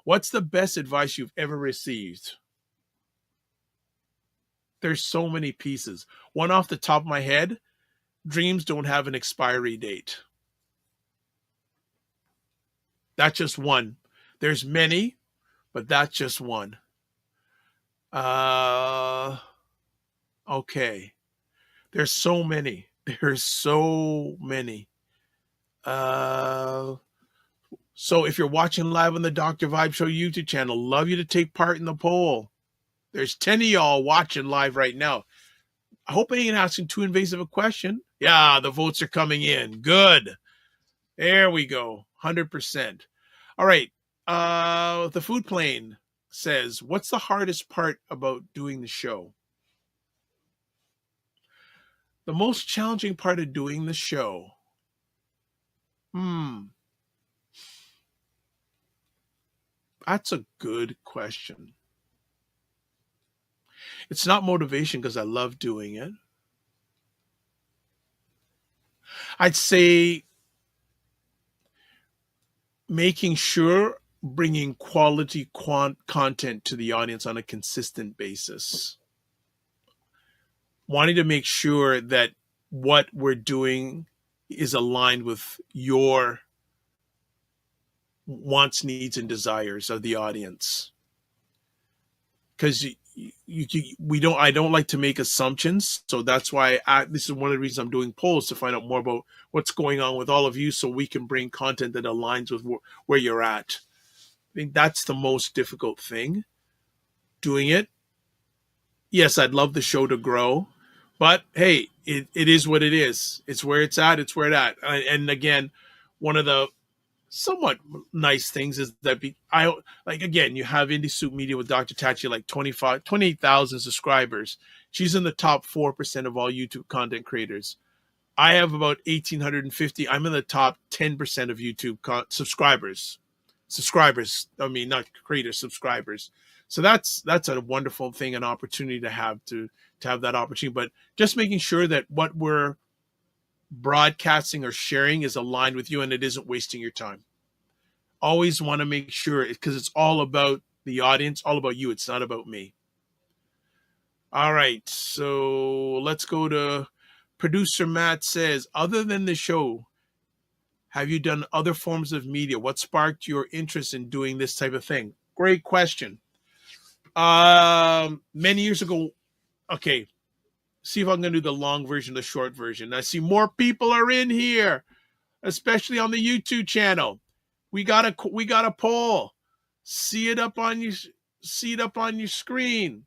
What's the best advice you've ever received? There's so many pieces. One off the top of my head, dreams don't have an expiry date. That's just one. There's many, but that's just one. Okay. There's so many. There's so many. So if you're watching live on the Dr. Vibe Show YouTube channel, love you to take part in the poll. There's 10 of y'all watching live right now. I hope I ain't asking too invasive a question. Yeah, the votes are coming in. Good. There we go. 100%. All right. The food plane says, what's the hardest part about doing the show? The most challenging part of doing the show. That's a good question. It's not motivation because I love doing it. I'd say making sure bringing quality content to the audience on a consistent basis. Wanting to make sure that what we're doing is aligned with your wants, needs, and desires of the audience. Because I don't like to make assumptions, so that's why this is one of the reasons I'm doing polls, to find out more about what's going on with all of you, so we can bring content that aligns with where you're at. I think that's the most difficult thing, doing it. Yes, I'd love the show to grow, but hey, it is what it is. It's where it's at. It's where it's at. And again, one of the somewhat nice things is that you have Indie Soup Media with Dr. Tachi, like 28,000 subscribers. She's in the top 4% of all YouTube content creators. I have about 1,850. I'm in the top 10% of YouTube subscribers. I mean, not creators, subscribers. So that's a wonderful thing, an opportunity to have that opportunity. But just making sure that what we're broadcasting or sharing is aligned with you and it isn't wasting your time. Always want to make sure, because it's all about the audience, all about you. It's not about me. All right, so let's go to producer Matt says, other than the show, have you done other forms of media? What sparked your interest in doing this type of thing? Great question. Many years ago, okay, see if I'm going to do the long version, the short version. I see more people are in here, especially on the YouTube channel. We got a poll. See it up on your screen.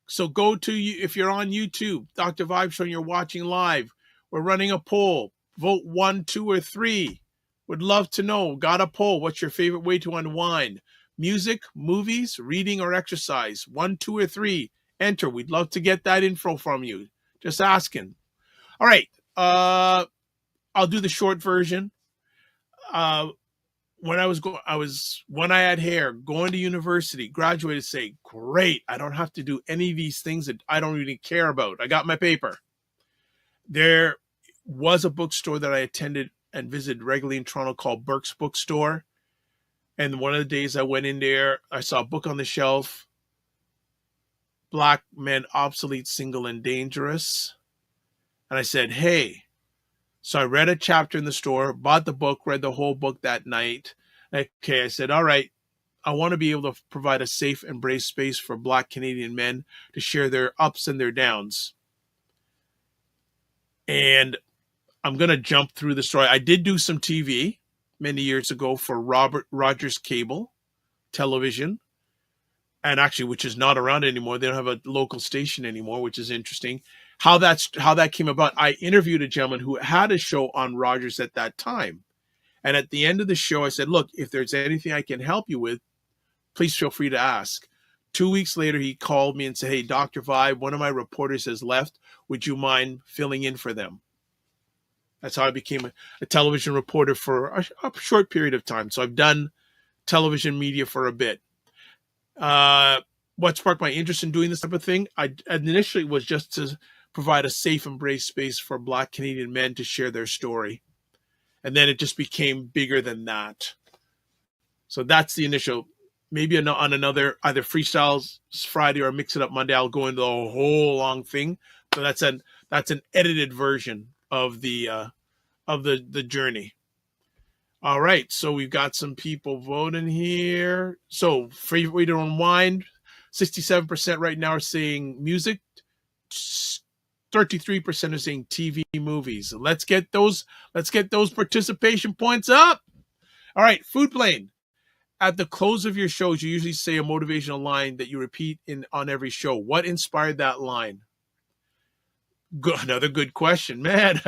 So go to if you're on YouTube, Dr. Vibe Show, and you're watching live. We're running a poll. Vote 1, 2, or 3. Would love to know. Got a poll. What's your favorite way to unwind? Music, movies, reading, or exercise? 1, 2, or 3. Enter. We'd love to get that info from you. Just asking. All right. I'll do the short version. When I had hair, going to university, graduated, say, great. I don't have to do any of these things that I don't really care about. I got my paper. There was a bookstore that I attended and visited regularly in Toronto called Burke's Bookstore. And one of the days I went in there, I saw a book on the shelf, Black Men Obsolete, Single, and Dangerous. And I said, hey. So I read a chapter in the store, bought the book, read the whole book that night. Okay, I said, all right, I want to be able to provide a safe, embrace space for Black Canadian men to share their ups and their downs. And I'm going to jump through the story. I did do some TV many years ago for Rogers Cable Television, and actually, which is not around anymore. They don't have a local station anymore, which is interesting. How that came about. I interviewed a gentleman who had a show on Rogers at that time. And at the end of the show, I said, look, if there's anything I can help you with, please feel free to ask. 2 weeks later, he called me and said, hey, Dr. Vibe, one of my reporters has left. Would you mind filling in for them? That's how I became a television reporter for a short period of time. So I've done television media for a bit. What sparked my interest in doing this type of thing? I initially was just to provide a safe embrace space for Black Canadian men to share their story. And then it just became bigger than that. So that's the initial. Maybe on another either Freestyle Friday or Mix It Up Monday, I'll go into the whole long thing. So that's an edited version of the journey. All right, so we've got some people voting here. So favorite way to unwind, 67% right now are saying music, 33% are saying TV movies. Let's get those participation points up. All right, Food Plane. At the close of your shows, you usually say a motivational line that you repeat on every show. What inspired that line? Another good question, man.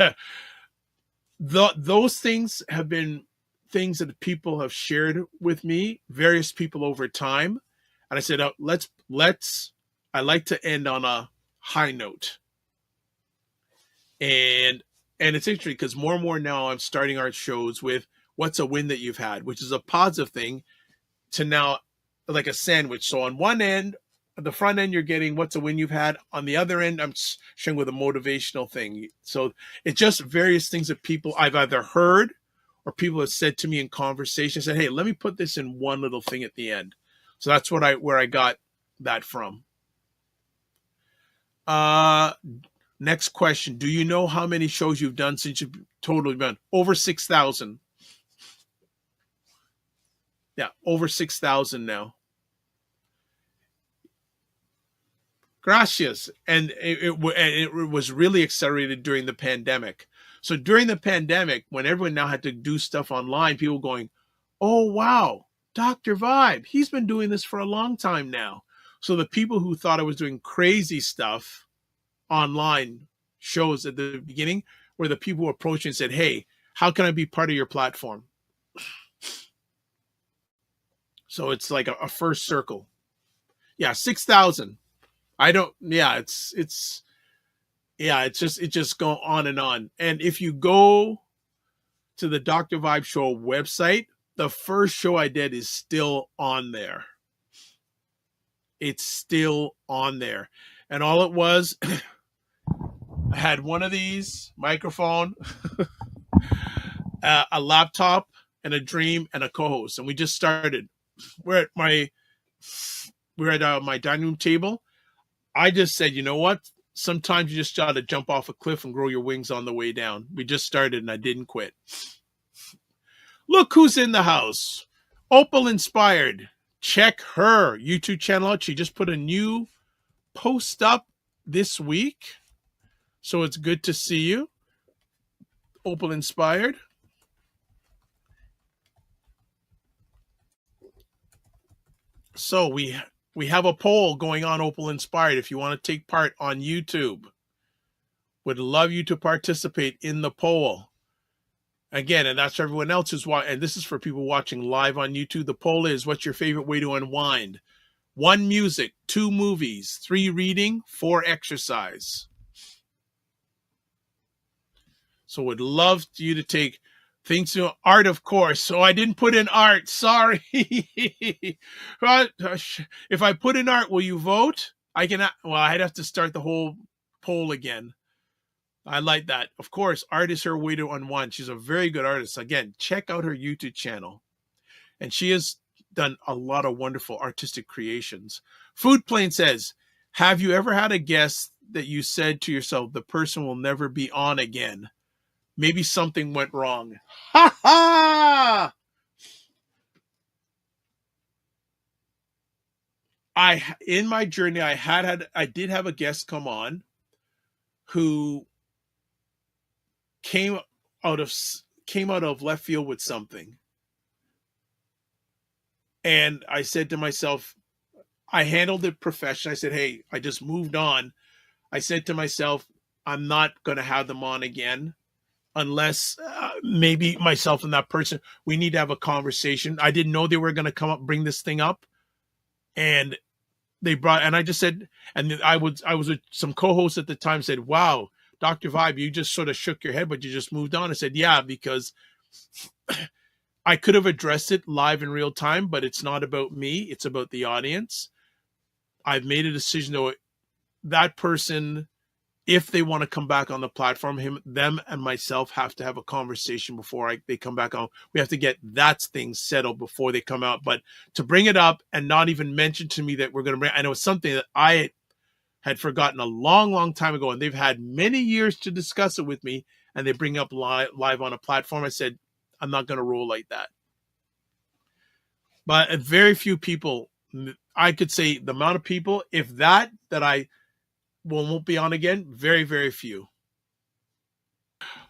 Those things have been things that people have shared with me, various people over time, and I said, I like to end on a high note, and it's interesting because more and more now I'm starting our shows with what's a win that you've had, which is a positive thing, to now like a sandwich. So on one end, at the front end, you're getting what's a win you've had. On the other end, I'm sharing with a motivational thing. So it's just various things that people I've either heard or people have said to me in conversation, said, hey, let me put this in one little thing at the end. So that's where I got that from. Next question. Do you know how many shows you've done since you've totally done? Over 6,000. Yeah, over 6,000 now. Gracias. And it was really accelerated during the pandemic. So during the pandemic, when everyone now had to do stuff online, people going, oh, wow, Dr. Vibe, he's been doing this for a long time now. So the people who thought I was doing crazy stuff online shows at the beginning were the people who approached and said, hey, how can I be part of your platform? So it's like a first circle. Yeah, 6,000. It just go on and on. And if you go to the Dr. Vibe Show website, the first show I did is still on there. It's still on there. And all it was, I had one of these, microphone, a laptop, and a dream, and a co-host. And we just started. We're at my dining room table. I just said, you know what? Sometimes you just got to jump off a cliff and grow your wings on the way down. We just started and I didn't quit. Look who's in the house. Opal Inspired. Check her YouTube channel out. She just put a new post up this week. So it's good to see you. Opal Inspired. So we have a poll going on, Opal Inspired, if you want to take part on YouTube. Would love you to participate in the poll. Again, and that's for everyone else who's watching, and this is for people watching live on YouTube. The poll is, what's your favorite way to unwind? 1, music. 2, movies. 3, reading. 4, exercise. So would love you to take things to art, of course. So I didn't put in art. Sorry. If I put in art, will you vote? I'd have to start the whole poll again. I like that. Of course, art is her way to unwind. She's a very good artist. Again, check out her YouTube channel. And she has done a lot of wonderful artistic creations. Food Plane says, have you ever had a guest that you said to yourself, the person will never be on again? Maybe something went wrong. Ha ha! In my journey, I did have a guest come on who came out of left field with something. And I said to myself, I handled it professionally. I said, hey, I just moved on. I said to myself, I'm not going to have them on again unless maybe myself and that person, we need to have a conversation. I didn't know they were going to bring this thing up. And I just said, and I was with some co-hosts at the time, said, wow, Dr. Vibe, you just sort of shook your head, but you just moved on. I said, yeah, because I could have addressed it live in real time, but it's not about me. It's about the audience. I've made a decision, though, that person if they want to come back on the platform, them and myself have to have a conversation before they come back on. We have to get that thing settled before they come out. But to bring it up and not even mention to me that we're going to bring, I know it's something that I had forgotten a long, long time ago, and they've had many years to discuss it with me, and they bring up live on a platform. I said, I'm not going to roll like that. But very few people, I could say the amount of people, if that I won't be on again, very, very few.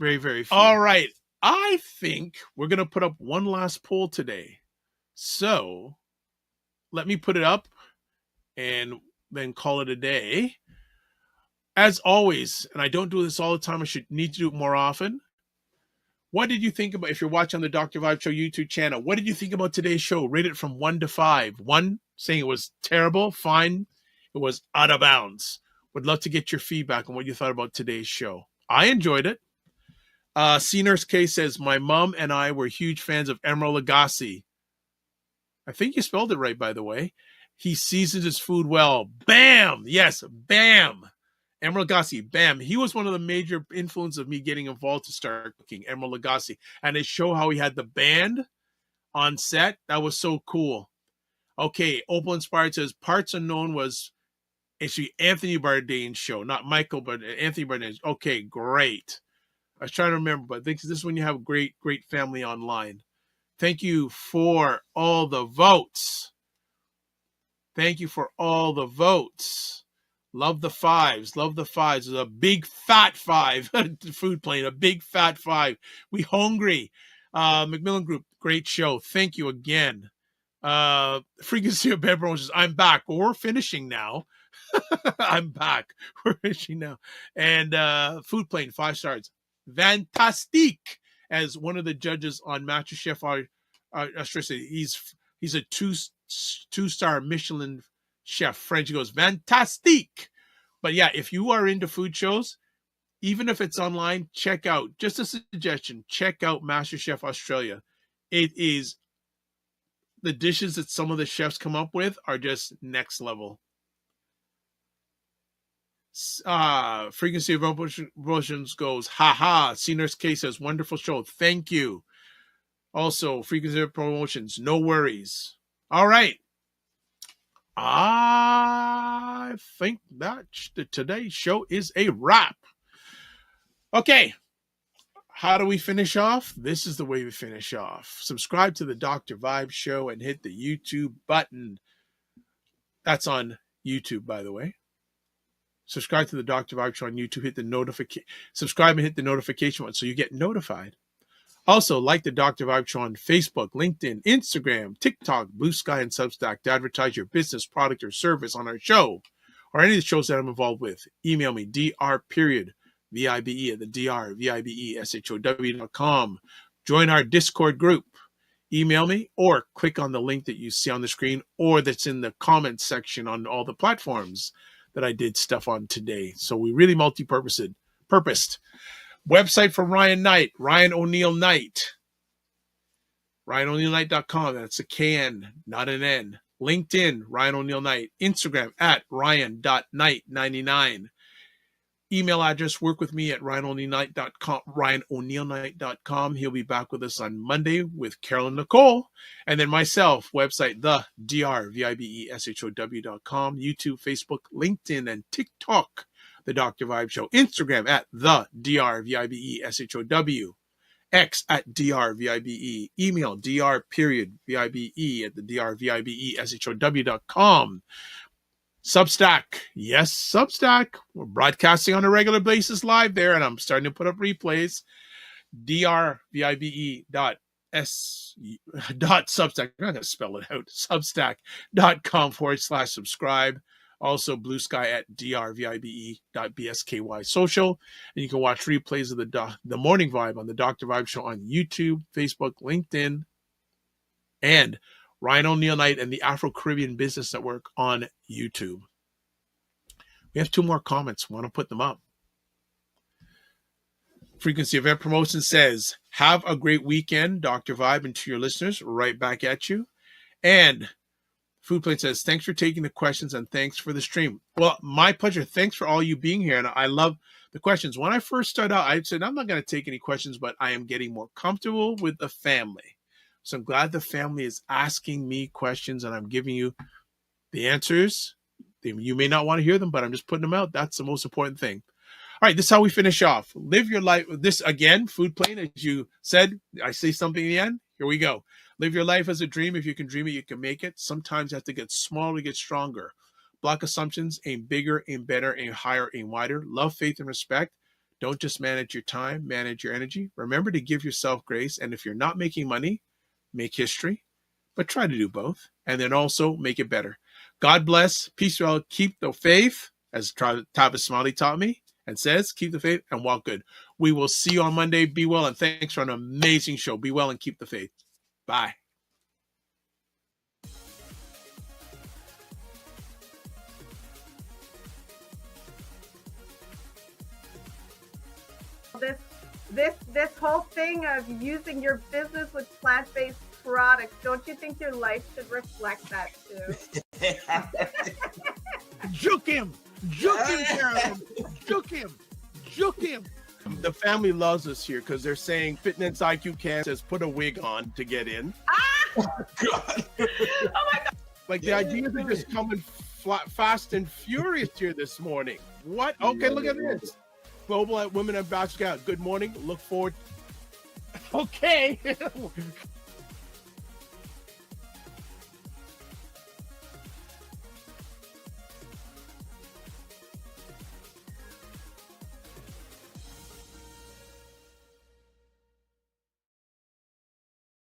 Very, very few. All right. I think we're going to put up one last poll today. So let me put it up and then call it a day. As always, and I don't do this all the time, I should need to do it more often. What did you think about, if you're watching the Dr. Vibe Show YouTube channel, what did you think about today's show? Rate it from 1 to 5. 1 saying it was terrible, fine, it was out of bounds. Would love to get your feedback on what you thought about today's show. I enjoyed it. C Nurse K says, my mom and I were huge fans of Emeril Lagasse. I think you spelled it right, by the way. He seasons his food well. Bam! Yes, bam! Emeril Lagasse, bam. He was one of the major influences of me getting involved to start cooking, Emeril Lagasse. And they show how he had the band on set. That was so cool. Okay, Opal Inspired says, Parts Unknown was actually Anthony Bourdain's show. Not Michael, but Anthony Bourdain's. Okay, great. I was trying to remember, but this is when you have great, great family online. Thank you for all the votes. Thank you for all the votes. Love the fives. Love the fives. There's a big fat 5. Food plane, a big fat 5. We hungry. Macmillan Group, great show. Thank you again. Frequency of Bad Promotions, I'm back. Well, we're finishing now. I'm back. We're finishing now. And Food Plane, 5 stars. Fantastique, as one of the judges on MasterChef Australia. He's a two-star Michelin chef. French. He goes, fantastique. But yeah, if you are into food shows, even if it's online, check out, just a suggestion, check out MasterChef Australia. It is, the dishes that some of the chefs come up with are just next level. Frequency of Promotions goes, haha. C Nurse K says, wonderful show. Thank you. Also, Frequency of Promotions, no worries. All right. I think that today's show is a wrap. Okay. How do we finish off? This is the way we finish off. Subscribe to the Dr. Vibe Show and hit the YouTube button. That's on YouTube, by the way. Subscribe to the Dr. Vibe Show on YouTube. Hit the notification. Subscribe and hit the notification button so you get notified. Also, like the Dr. Vibe Show on Facebook, LinkedIn, Instagram, TikTok, Blue Sky, and Substack to advertise your business, product, or service on our show or any of the shows that I'm involved with. Email me, dr.vibe at the drvibeshow.com. Join our Discord group. Email me or click on the link that you see on the screen or that's in the comments section on all the platforms that I did stuff on today. So we really multi-purposed. Website for Ryan Knight, Ryan O'Neill Knight. RyanO'NeillKnight.com. That's a KN, not an N. LinkedIn, Ryan O'Neill Knight. Instagram at Ryan.Knight99. Email address, work with me at RyanO'NeillKnight.com. RyanO'NeillKnight.com. He'll be back with us on Monday with Carolyn Nicole. And then myself, website, the drvibeshow.com. YouTube, Facebook, LinkedIn, and TikTok. The Dr. Vibe Show. Instagram at the drvibeshow. X at drvibe. Email dr.vibe at the drvibeshow.com. Substack. Yes, Substack. We're broadcasting on a regular basis live there, and I'm starting to put up replays. drvibe.substack. I'm not going to spell it out. Substack.com/subscribe. Also, Blue Sky at drvibe.bsky social. And you can watch replays of the Morning Vibe on the Dr. Vibe Show on YouTube, Facebook, LinkedIn, and Ryan O'Neill Knight and the Afro-Caribbean Business Network on YouTube. We have 2 more comments. Want to put them up. Frequency Event Promotion says, have a great weekend, Dr. Vibe, and to your listeners, right back at you. And Food Plate says, thanks for taking the questions and thanks for the stream. Well, my pleasure. Thanks for all you being here. And I love the questions. When I first started out, I said, I'm not going to take any questions, but I am getting more comfortable with the family. So I'm glad the family is asking me questions and I'm giving you the answers. You may not want to hear them, but I'm just putting them out. That's the most important thing. All right, this is how we finish off. Live your life. This, again, Food Plate, as you said, I say something in the end. Here we go. Live your life as a dream. If you can dream it, you can make it. Sometimes you have to get smaller to get stronger. Block assumptions. Aim bigger, aim better, aim higher, aim wider. Love, faith, and respect. Don't just manage your time, manage your energy. Remember to give yourself grace. And if you're not making money, make history. But try to do both. And then also make it better. God bless. Peace to all. Keep the faith, as Tavis Smiley taught me. And says, keep the faith and walk good. We will see you on Monday. Be well, and thanks for an amazing show. Be well and keep the faith. Bye. This whole thing of using your business with plant-based products, don't you think your life should reflect that too? Juke him, Carolyn. Juke him. The family loves us here because they're saying Fitness IQ Cam says put a wig on to get in. Oh God! Oh my God! Like the ideas are just coming fast and furious here this morning. What? Okay, look at this. Global Women Ambassador. Good morning. Look forward. Okay.